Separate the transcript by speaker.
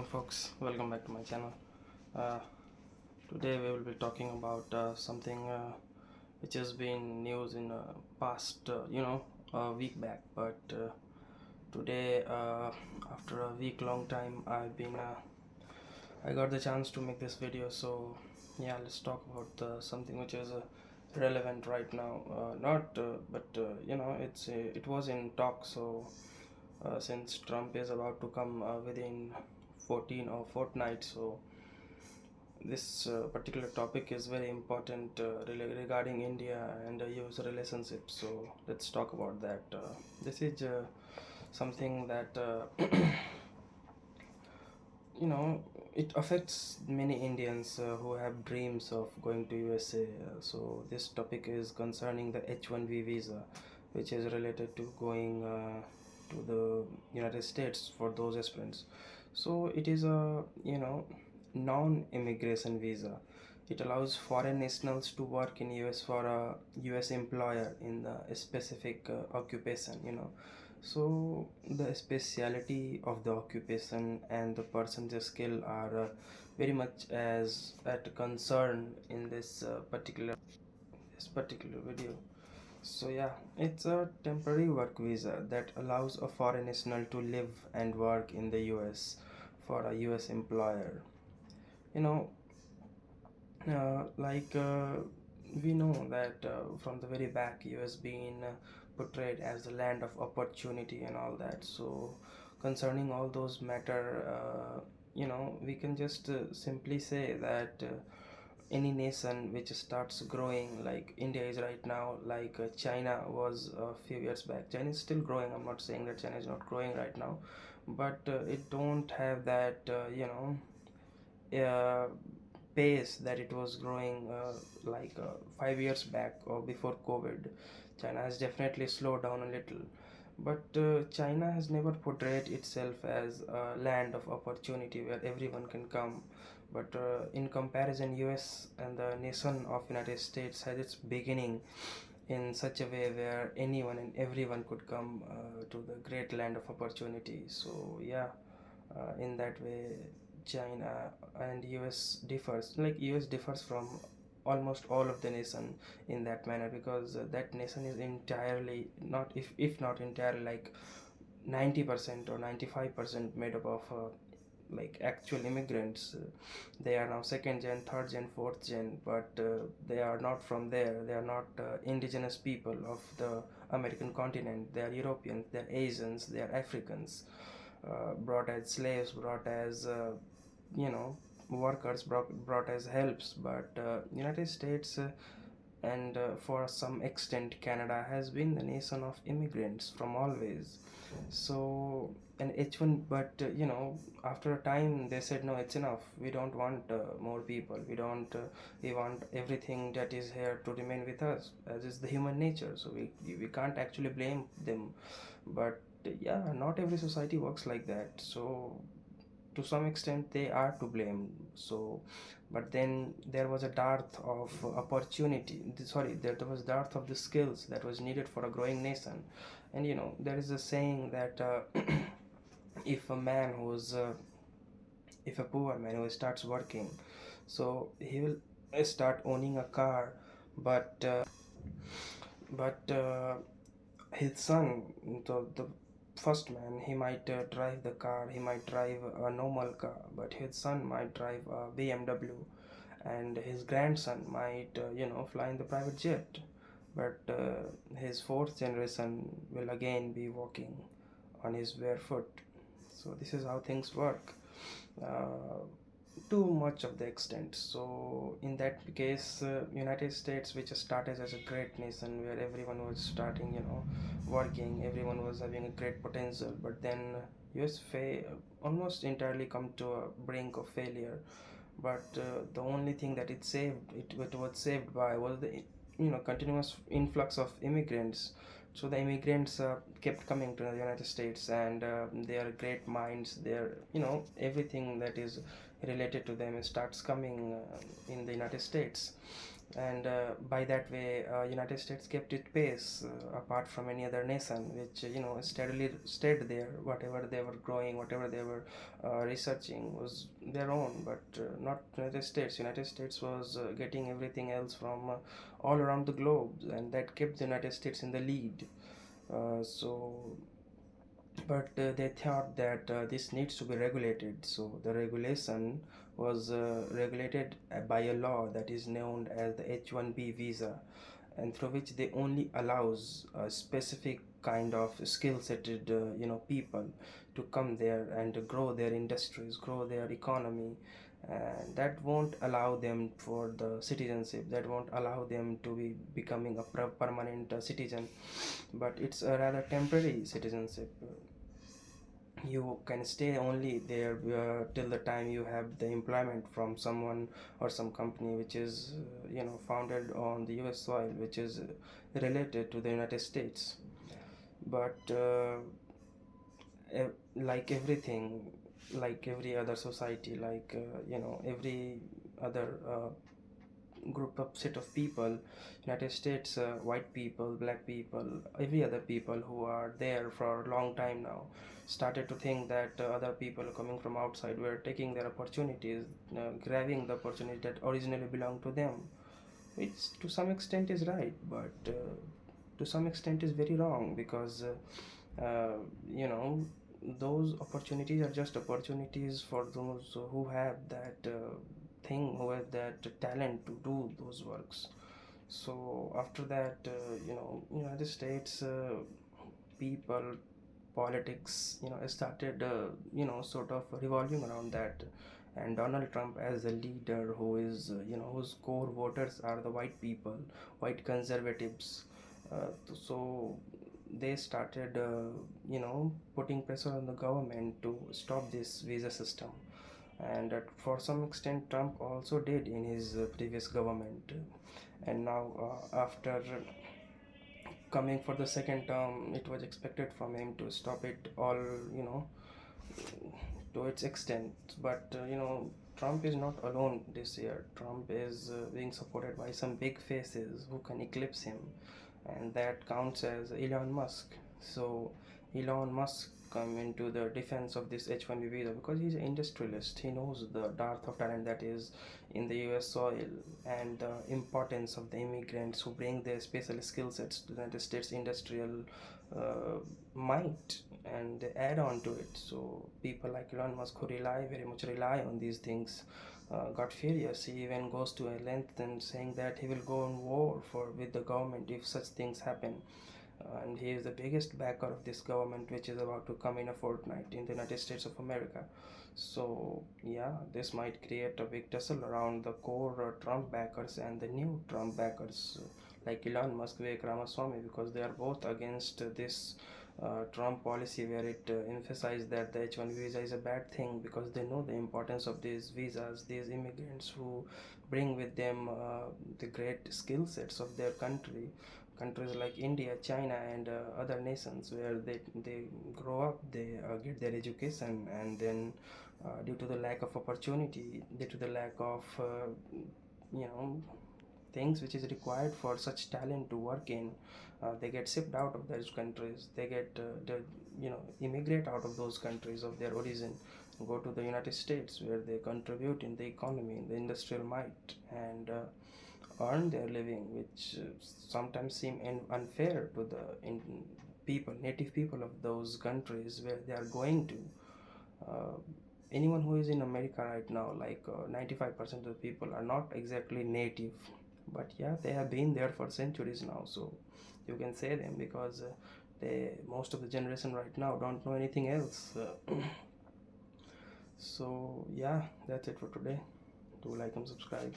Speaker 1: Folks, welcome back to my channel. uh, Today we will be talking about something which has been news in past a week back, but today, after a week long time, I got the chance to make this video. So yeah, let's talk about something which is relevant right now. Not but it was in talk. So since Trump is about to come within 14 or fortnight, so this particular topic is very important regarding India and US relationship. So let's talk about that. This is something that you know it affects many Indians who have dreams of going to USA. So this topic is concerning the H-1B visa, which is related to going to the United States for those aspirants. So it is a non-immigration visa. It allows foreign nationals to work in US for a US employer in a specific occupation. So the speciality of the occupation and the person's skill are very much as at concern in this particular video. So yeah, it's a temporary work visa that allows a foreign national to live and work in the US for a US employer. You know, we know that from the very back, US been portrayed as the land of opportunity and all that. So concerning all those matter, we can just simply say that any nation which starts growing like India is right now, like China was a few years back. China is still growing. I'm not saying that China is not growing right now, but it don't have that uh, pace that it was growing 5 years back or before COVID. China has definitely slowed down a little, but China has never portrayed itself as a land of opportunity where everyone can come. But in comparison, US and the nation of United States has its beginning in such a way where anyone and everyone could come to the great land of opportunity. So yeah, in that way, China and US differs. Like US differs from almost all of the nation in that manner, because that nation is entirely, not if not entirely, like 90% or 95% made up of like actual immigrants. They are now second gen, third gen, fourth gen, but they are not from there. They are not indigenous people of the American continent. They are Europeans, they are Asians, they are Africans, brought as slaves, brought as you know workers, brought as helps. But United States and for some extent Canada has been the nation of immigrants from always. So an H1, but after a time they said, no, it's enough, we don't want more people, we want everything that is here to remain with us, as is the human nature. So we can't actually blame them. But yeah, not every society works like that. So to some extent they are to blame. So but then there was a dearth of opportunity, sorry, there was dearth of the skills that was needed for a growing nation. And there is a saying that if a man who's if a poor man who starts working, so he will start owning a car, but his son, the first man, he might drive the car, he might drive a normal car, but his son might drive a BMW, and his grandson might fly in the private jet. But his fourth generation will again be walking on his bare foot. So this is how things work, uh, to much of the extent. So in that case, United States, which started as a great nation where everyone was starting working, everyone was having a great potential, but then US almost entirely come to a brink of failure. But the only thing that it was saved by was the continuous influx of immigrants So the immigrants kept coming to the United States, and their great minds, their everything that is related to them starts coming in the United States, and by that way, United States kept its pace apart from any other nation, which steadily stayed there. Whatever they were growing, whatever they were researching was their own, but not United States. United States was getting everything else from all around the globe, and that kept the United States in the lead. So but they thought that this needs to be regulated, so the regulation was regulated by a law that is known as the H-1B visa, and through which they only allows a specific kind of skill setted people to come there and grow their industries, grow their economy, and that won't allow them for the citizenship, that won't allow them to be becoming a permanent citizen, but it's a rather temporary citizenship. You can stay only there till the time you have the employment from someone or some company which is founded on the US soil, which is related to the United States. But like everything, like every other society, like every other group of set of people, United States, white people, black people, every other people who are there for a long time now started to think that other people coming from outside were taking their opportunities, grabbing the opportunity that originally belonged to them, which to some extent is right, but to some extent is very wrong, because uh, you know those opportunities are just opportunities for those who have that thing, who have that talent to do those works. So after that, United States people, politics, started sort of revolving around that, and Donald Trump as a leader who is whose core voters are the white people, white conservatives. So they started putting pressure on the government to stop this visa system, and for some extent Trump also did in his previous government. And now after coming for the second term, it was expected from him to stop it all, you know to its extent. But Trump is not alone this year. Trump is being supported by some big faces who can eclipse him, and that counts as Elon Musk. So Elon Musk come into the defense of this H-1B visa because he's an industrialist. He knows the dearth of talent that is in the US soil, and the importance of the immigrants who bring their special skill sets to the United States industrial might, and they add on to it. So people like Elon Musk, who very much rely on these things, got furious. He even goes to a length and saying that he will go on war for with the government if such things happen. And he is the biggest backer of this government, which is about to come in a fortnight in the United States of America. So yeah, this might create a big tussle around the core Trump backers and the new Trump backers, like Elon Musk, Vivek Ramaswamy, because they are both against this Trump policy where it emphasized that the H-1 visa is a bad thing, because they know the importance of these visas, these immigrants who bring with them the great skill sets of their countries like India, China, and other nations, where they grow up, they get their education, and then due to the lack of opportunity, due to the lack of you know things which is required for such talent to work in, they get shipped out of those countries. They get immigrate out of those countries of their origin, go to the United States, where they contribute in the economy, in the industrial might, and earn their living, which sometimes seem unfair to the native people of those countries where they are going to. Uh, Anyone who is in America right now, like 95% of the people are not exactly native, but yeah, they have been there for centuries now, so you can say them, because they most of the generation right now don't know anything else. So yeah, that's it for today. Do like and subscribe.